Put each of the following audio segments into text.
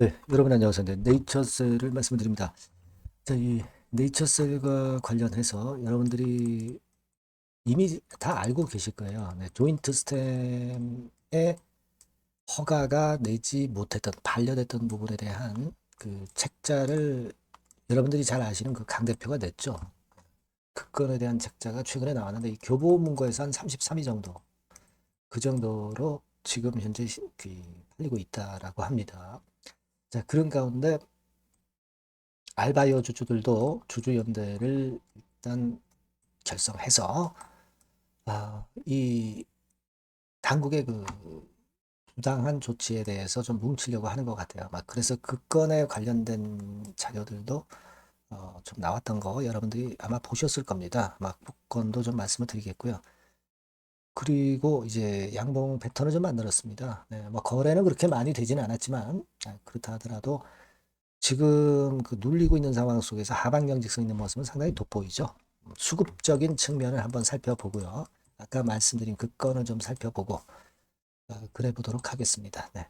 네, 여러분 안녕하세요. 네, 네이처셀을 말씀드립니다. 자, 이 네이처셀과 관련해서 여러분들이 이미 다 알고 계실 거예요. 네, 조인트 스템의 허가가 내지 못했던, 반려됐던 부분에 대한 그 책자를 여러분들이 잘 아시는 그 강 대표가 냈죠. 그 건에 대한 책자가 최근에 나왔는데 이 교보문고에서 한 33위 정도, 그 정도로 지금 현재 팔리고 있다라고 합니다. 자, 그런 가운데 알바이오 주주들도 주주연대를 일단 결성해서 이 당국의 그 부당한 조치에 대해서 좀 뭉치려고 하는 것 같아요. 막 그래서 그 건에 관련된 자료들도 좀 나왔던 거 여러분들이 아마 보셨을 겁니다. 막 복권도 좀 말씀을 드리겠고요. 그리고 이제 양봉 패턴을 좀 만들었습니다. 네, 뭐 거래는 그렇게 많이 되지는 않았지만 그렇다 하더라도 지금 그 눌리고 있는 상황 속에서 하방경직성 있는 모습은 상당히 돋보이죠. 수급적인 측면을 한번 살펴보고요. 아까 말씀드린 그 건을 좀 살펴보고 그래 보도록 하겠습니다. 네.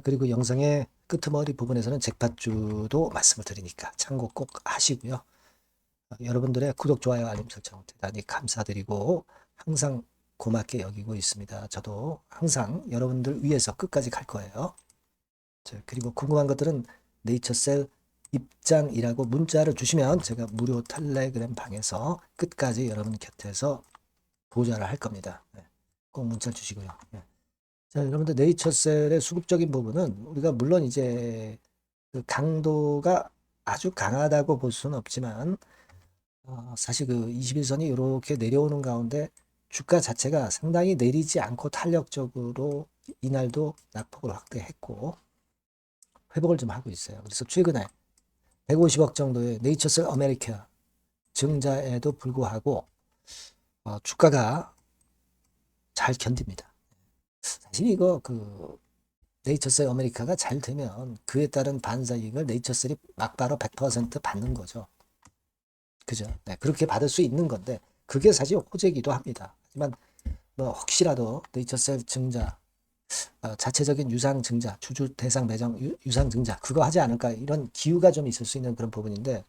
그리고 영상의 끄트머리 부분에서는 잭팟주도 말씀을 드리니까 참고 꼭 하시고요. 여러분들의 구독, 좋아요, 알림 설정 대단히 감사드리고 항상 고맙게 여기고 있습니다. 저도 항상 여러분들 위해서 끝까지 갈 거예요. 그리고 궁금한 것들은 네이처셀 입장이라고 문자를 주시면 제가 무료 텔레그램 방에서 끝까지 여러분 곁에서 보좌를 할 겁니다. 네. 꼭 문자 주시고요. 네. 자, 여러분들 네이처셀의 수급적인 부분은 우리가 물론 이제 그 강도가 아주 강하다고 볼 수는 없지만 사실 그 21선이 이렇게 내려오는 가운데 주가 자체가 상당히 내리지 않고 탄력적으로 이날도 낙폭을 확대했고 회복을 좀 하고 있어요. 그래서 최근에 150억 정도의 네이처셀 아메리카 증자에도 불구하고 주가가 잘 견딥니다. 사실 이거 그 네이처셀 아메리카가 잘 되면 그에 따른 반사이익을 네이처셀이 막바로 100% 받는 거죠. 그죠? 네, 그렇게 받을 수 있는 건데 그게 사실 호재기도 합니다. 하지만 뭐 혹시라도 네이처셀 증자 자체적인 유상 증자, 주주 대상 매장 유상 증자 그거 하지 않을까 이런 기우가 좀 있을 수 있는 그런 부분인데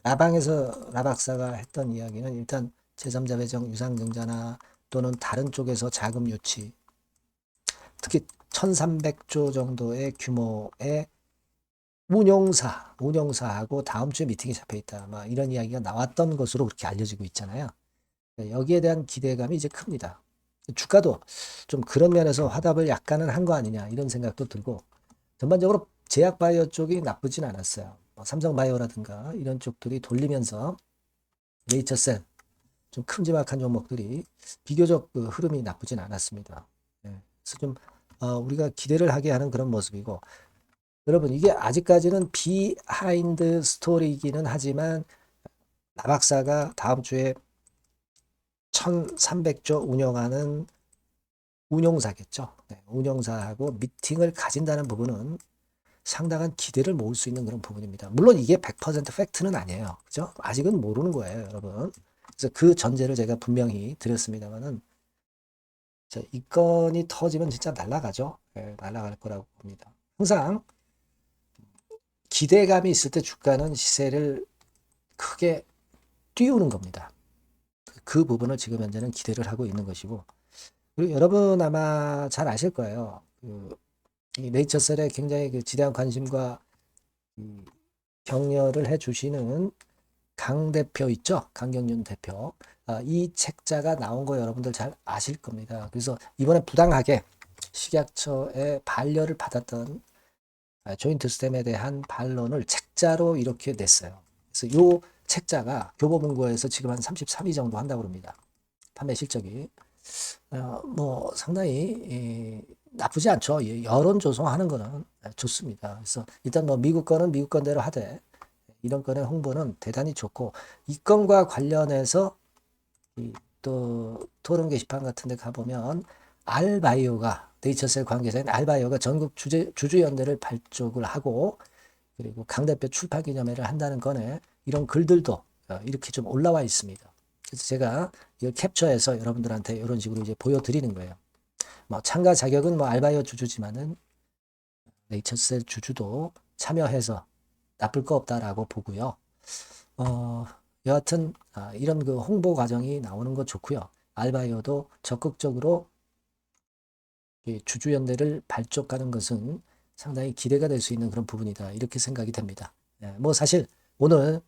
라방에서 라박사가 했던 이야기는 일단 제3자 배정 유상증자나 또는 다른 쪽에서 자금 유치, 특히 1300조 정도의 규모의 운용사하고 다음 주에 미팅이 잡혀 있다. 막 이런 이야기가 나왔던 것으로 그렇게 알려지고 있잖아요. 여기에 대한 기대감이 이제 큽니다. 주가도 좀 그런 면에서 화답을 약간은 한 거 아니냐 이런 생각도 들고 전반적으로 제약 바이오 쪽이 나쁘진 않았어요. 뭐 삼성 바이오라든가 이런 쪽들이 돌리면서 네이처셀 좀 큼지막한 종목들이 비교적 그 흐름이 나쁘진 않았습니다. 예, 그래서 좀 우리가 기대를 하게 하는 그런 모습이고 여러분 이게 아직까지는 비하인드 스토리이기는 하지만 나박사가 다음 주에 1300조 운영하는 운용사겠죠. 네, 운용사하고 미팅을 가진다는 부분은 상당한 기대를 모을 수 있는 그런 부분입니다. 물론 이게 100% 팩트는 아니에요. 그죠? 아직은 모르는 거예요, 여러분. 그래서 그 전제를 제가 분명히 드렸습니다만은 이 건이 터지면 진짜 날아가죠. 예, 날아갈 거라고 봅니다. 항상 기대감이 있을 때 주가는 시세를 크게 띄우는 겁니다. 그 부분을 지금 현재는 기대를 하고 있는 것이고 그리고 여러분 아마 잘 아실 거예요. 이 네이처셀에 굉장히 그 지대한 관심과 격려를 해주시는 강 대표 있죠? 강경윤 대표. 이 책자가 나온 거 여러분들 잘 아실 겁니다. 그래서 이번에 부당하게 식약처의 반려를 받았던 조인트 스템에 대한 반론을 책자로 이렇게 냈어요. 그래서 이 책자가 교보문고에서 지금 한 33위 정도 한다고 합니다. 판매 실적이. 뭐 상당히 나쁘지 않죠. 여론 조성하는 거는 좋습니다. 그래서 일단 뭐 미국 거는 미국 건대로 하되 이런 건의 홍보는 대단히 좋고 이 건과 관련해서 또 토론 게시판 같은 데 가보면 알바이오가 네이처셀 관계자인 알바이오가 전국 주주연대를 발족을 하고 그리고 강대표 출판 기념회를 한다는 건에 이런 글들도 이렇게 좀 올라와 있습니다. 그래서 제가 이걸 캡처해서 여러분들한테 이런 식으로 이제 보여드리는 거예요. 뭐 참가 자격은 뭐 알바이오 주주지만은 네이처셀 주주도 참여해서 나쁠 거 없다라고 보고요. 여하튼 이런 그 홍보 과정이 나오는 거 좋고요. 알바이오도 적극적으로 주주연대를 발족하는 것은 상당히 기대가 될 수 있는 그런 부분이다. 이렇게 생각이 됩니다. 뭐 사실 오늘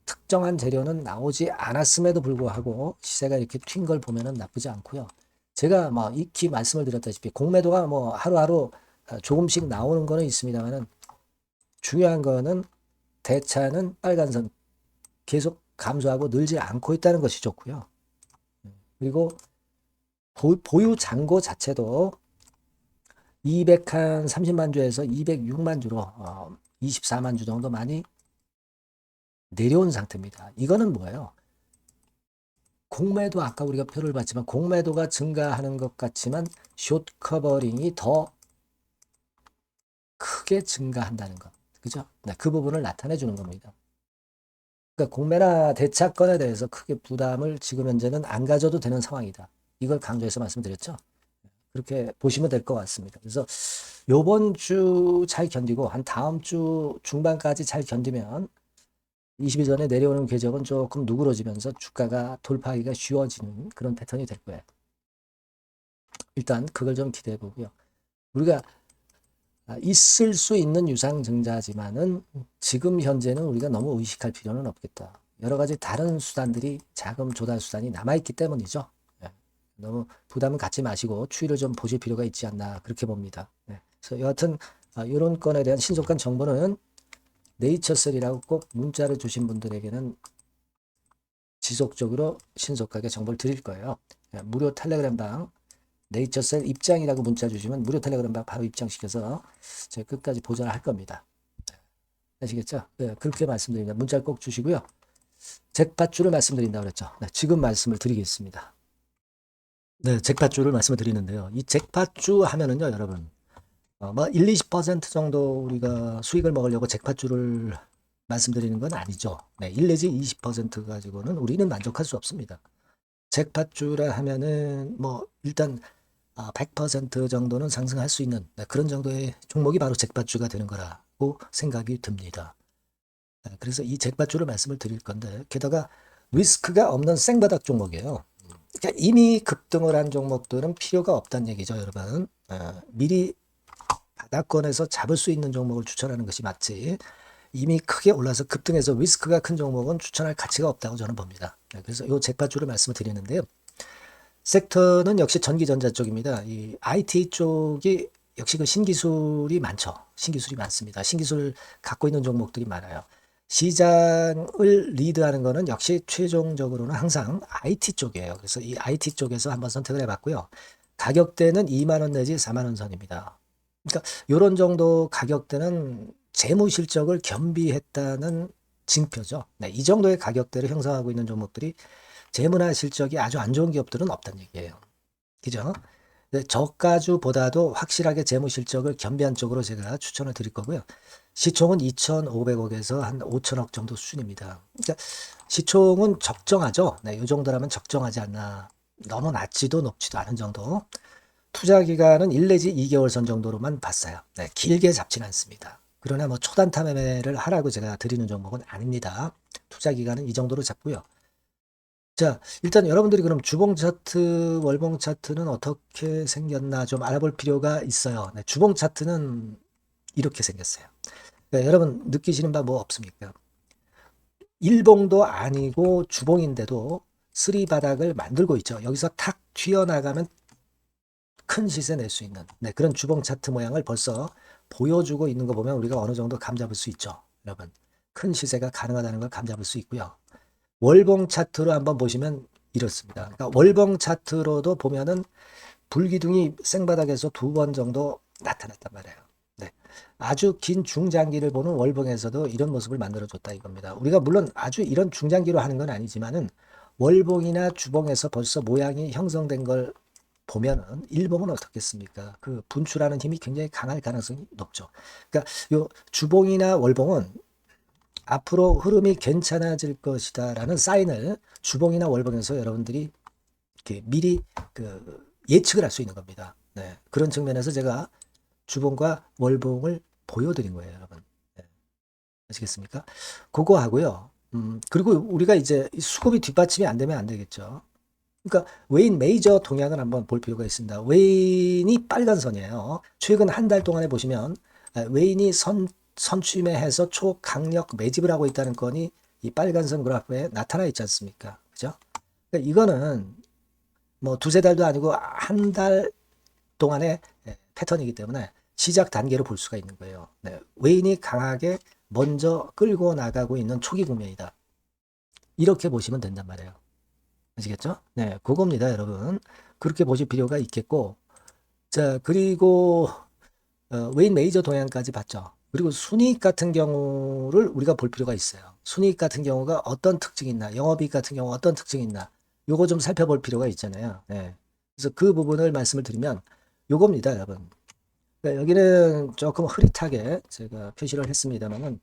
특정한 재료는 나오지 않았음에도 불구하고 시세가 이렇게 튄 걸 보면은 나쁘지 않고요. 제가 뭐 익히 말씀을 드렸다시피 공매도가 뭐 하루하루 조금씩 나오는 거는 있습니다만은 중요한 거는 대차는 빨간선 계속 감소하고 늘지 않고 있다는 것이 좋고요. 그리고 보유 잔고 자체도 230만 주에서 206만 주로 24만 주 정도 많이 내려온 상태입니다. 이거는 뭐예요? 공매도 아까 우리가 표를 봤지만 공매도가 증가하는 것 같지만 숏 커버링이 더 크게 증가한다는 것. 그죠? 네, 그 부분을 나타내 주는 겁니다. 그러니까 공매나 대차건에 대해서 크게 부담을 지금 현재는 안 가져도 되는 상황이다. 이걸 강조해서 말씀드렸죠. 그렇게 보시면 될 것 같습니다. 그래서 요번 주 잘 견디고 한 다음 주 중반까지 잘 견디면 20일 전에 내려오는 궤적은 조금 누그러지면서 주가가 돌파하기가 쉬워지는 그런 패턴이 될 거예요. 일단 그걸 좀 기대해 보고요. 우리가 있을 수 있는 유상증자지만은 지금 현재는 우리가 너무 의식할 필요는 없겠다. 여러 가지 다른 수단들이 자금 조달 수단이 남아있기 때문이죠. 너무 부담은 갖지 마시고 추이를 좀 보실 필요가 있지 않나 그렇게 봅니다. 그래서 여하튼 이런 건에 대한 신속한 정보는 네이처셀이라고 꼭 문자를 주신 분들에게는 지속적으로 신속하게 정보를 드릴 거예요. 무료 텔레그램방 네이처셀 입장이라고 문자 주시면 무료 텔레그램방 바로 입장시켜서 제가 끝까지 보전을 할 겁니다. 아시겠죠? 네, 그렇게 말씀드립니다. 문자를 꼭 주시고요. 잭팟주를 말씀드린다고 그랬죠. 네, 지금 말씀을 드리겠습니다. 네, 잭팟주를 말씀을 드리는데요. 이 잭팟주 하면은요, 여러분. 뭐 1, 20% 정도 우리가 수익을 먹으려고 잭팟주를 말씀드리는 건 아니죠. 네, 1 내지 20% 가지고는 우리는 만족할 수 없습니다. 잭팟주라 하면은 뭐 일단 100% 정도는 상승할 수 있는 그런 정도의 종목이 바로 잭팟주가 되는 거라고 생각이 듭니다. 그래서 이 잭팟주를 말씀을 드릴 건데 게다가 리스크가 없는 생바닥 종목이에요. 그러니까 이미 급등을 한 종목들은 필요가 없다는 얘기죠, 여러분. 미리 바닥권에서 잡을 수 있는 종목을 추천하는 것이 맞지. 이미 크게 올라서 급등해서 리스크가 큰 종목은 추천할 가치가 없다고 저는 봅니다. 그래서 이 잭팟주를 말씀을 드리는데요. 섹터는 역시 전기전자 쪽입니다. 이 IT 쪽이 역시 그 신기술이 많죠. 신기술이 많습니다. 신기술 갖고 있는 종목들이 많아요. 시장을 리드하는 거는 역시 최종적으로는 항상 IT 쪽이에요. 그래서 이 IT 쪽에서 한번 선택을 해봤고요. 가격대는 2만 원 내지 4만 원 선입니다. 그러니까 이런 정도 가격대는 재무 실적을 겸비했다는 징표죠. 네, 이 정도의 가격대를 형성하고 있는 종목들이 재무나 실적이 아주 안 좋은 기업들은 없다는 얘기예요. 그죠? 저가주보다도 확실하게 재무 실적을 겸비한 쪽으로 제가 추천을 드릴 거고요. 시총은 2,500억에서 한 5천억 정도 수준입니다. 그러니까 시총은 적정하죠. 네, 이 정도라면 적정하지 않나. 너무 낮지도 높지도 않은 정도. 투자 기간은 1 내지 2개월 선 정도로만 봤어요. 네, 길게 잡지는 않습니다. 그러나 뭐 초단타 매매를 하라고 제가 드리는 종목은 아닙니다. 투자 기간은 이 정도로 잡고요. 자, 일단 여러분들이 그럼 주봉 차트, 월봉 차트는 어떻게 생겼나 좀 알아볼 필요가 있어요. 네, 주봉 차트는 이렇게 생겼어요. 네, 여러분 느끼시는 바 뭐 없습니까? 일봉도 아니고 주봉인데도 쓰리 바닥을 만들고 있죠. 여기서 탁 튀어나가면 큰 시세 낼 수 있는 그런 주봉 차트 모양을 벌써 보여주고 있는 거 보면 우리가 어느 정도 감잡을 수 있죠. 여러분 큰 시세가 가능하다는 걸 감잡을 수 있고요. 월봉 차트로 한번 보시면 이렇습니다. 그러니까 월봉 차트로도 보면은 불기둥이 생바닥에서 2번 정도 나타났단 말이에요. 네. 아주 긴 중장기를 보는 월봉에서도 이런 모습을 만들어줬다 이겁니다. 우리가 물론 아주 이런 중장기로 하는 건 아니지만은 월봉이나 주봉에서 벌써 모양이 형성된 걸 보면은 일봉은 어떻겠습니까? 그 분출하는 힘이 굉장히 강할 가능성이 높죠. 그러니까 요 주봉이나 월봉은 앞으로 흐름이 괜찮아질 것이다라는 사인을 주봉이나 월봉에서 여러분들이 이렇게 미리 그 예측을 할 수 있는 겁니다. 네. 그런 측면에서 제가 주봉과 월봉을 보여드린 거예요, 여러분. 네. 아시겠습니까? 그거 하고요. 그리고 우리가 이제 수급이 뒷받침이 안 되면 안 되겠죠. 그러니까 웨인 메이저 동향을 한번 볼 필요가 있습니다. 웨인이 빨간 선이에요. 최근 한 달 동안에 보시면 웨인이 선취매해서 초강력 매집을 하고 있다는 건이 이 빨간 선 그래프에 나타나 있지 않습니까? 그죠? 그러니까 이거는 뭐 두세 달도 아니고 한 달 동안의 패턴이기 때문에 시작 단계로 볼 수가 있는 거예요. 네. 웨인이 강하게 먼저 끌고 나가고 있는 초기 국면이다. 이렇게 보시면 된단 말이에요. 아시겠죠? 네, 그겁니다, 여러분. 그렇게 보실 필요가 있겠고, 자, 그리고 웨인 메이저 동향까지 봤죠. 그리고 순이익 같은 경우를 우리가 볼 필요가 있어요. 순이익 같은 경우가 어떤 특징이 있나, 영업이익 같은 경우 어떤 특징이 있나, 요거 좀 살펴볼 필요가 있잖아요. 네. 그래서 그 부분을 말씀을 드리면 요겁니다, 여러분. 그러니까 여기는 조금 흐릿하게 제가 표시를 했습니다만은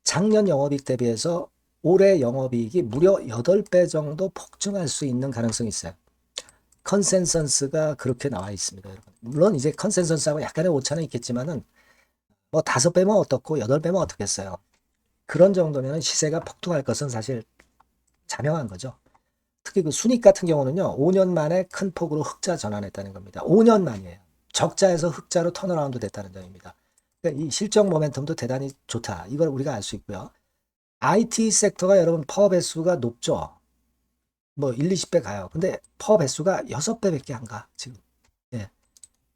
작년 영업이익 대비해서 올해 영업이익이 무려 8배 정도 폭증할 수 있는 가능성이 있어요. 컨센서스가 그렇게 나와 있습니다, 여러분. 물론 이제 컨센서스하고 약간의 오차는 있겠지만은 뭐 5배면 어떻고 8배면 어떻겠어요. 그런 정도면 시세가 폭등할 것은 사실 자명한 거죠. 특히 그 순익 같은 경우는요, 5년 만에 큰 폭으로 흑자 전환했다는 겁니다. 5년 만이에요. 적자에서 흑자로 턴어라운드 됐다는 점입니다. 그러니까 이 실적 모멘텀도 대단히 좋다. 이걸 우리가 알 수 있고요. IT 섹터가 여러분 퍼 배수가 높죠. 뭐 1, 20배 가요. 근데 퍼 배수가 6배밖에 안 가, 지금. 예.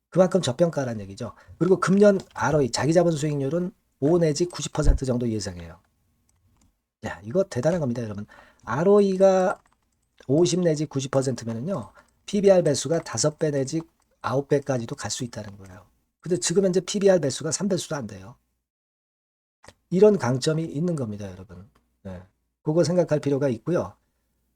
그만큼 저평가라는 얘기죠. 그리고 금년 ROE, 자기자본 수익률은 5 내지 90% 정도 예상해요. 야, 이거 대단한 겁니다, 여러분. ROE가 50 내지 90%면은요, PBR 배수가 5배 내지 9배까지도 갈 수 있다는 거예요. 근데 지금 현재 PBR 배수가 3배수도 안 돼요. 이런 강점이 있는 겁니다, 여러분. 네. 그거 생각할 필요가 있고요.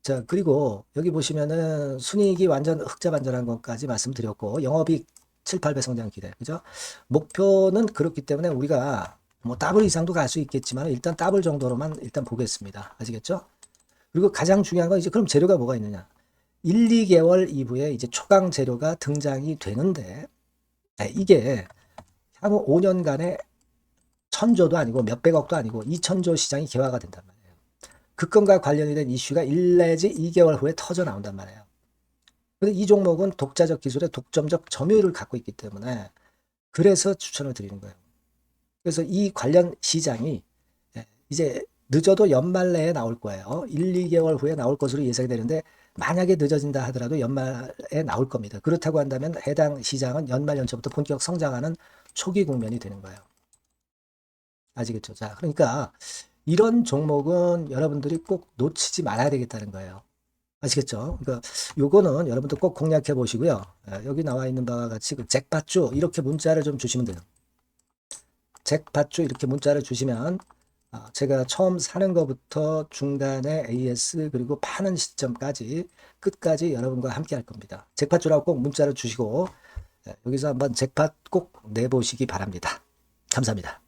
자, 그리고 여기 보시면은 순이익이 완전 흑자 반전한 것까지 말씀드렸고, 영업이익 7, 8배 성장 기대. 그죠? 목표는 그렇기 때문에 우리가 뭐 더블 이상도 갈 수 있겠지만 일단 더블 정도로만 일단 보겠습니다. 아시겠죠? 그리고 가장 중요한 건 이제 그럼 재료가 뭐가 있느냐? 1, 2개월 이후에 이제 초강 재료가 등장이 되는데, 이게 향후 5년간의 천조도 아니고 몇백억도 아니고 2천조 시장이 개화가 된단 말이에요. 급금과 관련이 된 이슈가 1 내지 2개월 후에 터져 나온단 말이에요. 근데 이 종목은 독자적 기술의 독점적 점유율을 갖고 있기 때문에 그래서 추천을 드리는 거예요. 그래서 이 관련 시장이 이제 늦어도 연말 내에 나올 거예요. 1, 2개월 후에 나올 것으로 예상이 되는데 만약에 늦어진다 하더라도 연말에 나올 겁니다. 그렇다고 한다면 해당 시장은 연말 연초부터 본격 성장하는 초기 국면이 되는 거예요. 아시겠죠? 자, 그러니까 이런 종목은 여러분들이 꼭 놓치지 말아야 되겠다는 거예요. 아시겠죠? 그러니까 요거는 여러분들 꼭 공략해 보시고요. 여기 나와 있는 바와 같이 그 잭팟주 이렇게 문자를 좀 주시면 돼요. 잭팟주 이렇게 문자를 주시면 제가 처음 사는 것부터 중간에 AS 그리고 파는 시점까지 끝까지 여러분과 함께 할 겁니다. 잭팟주라고 꼭 문자를 주시고 여기서 한번 잭팟 꼭 내보시기 바랍니다. 감사합니다.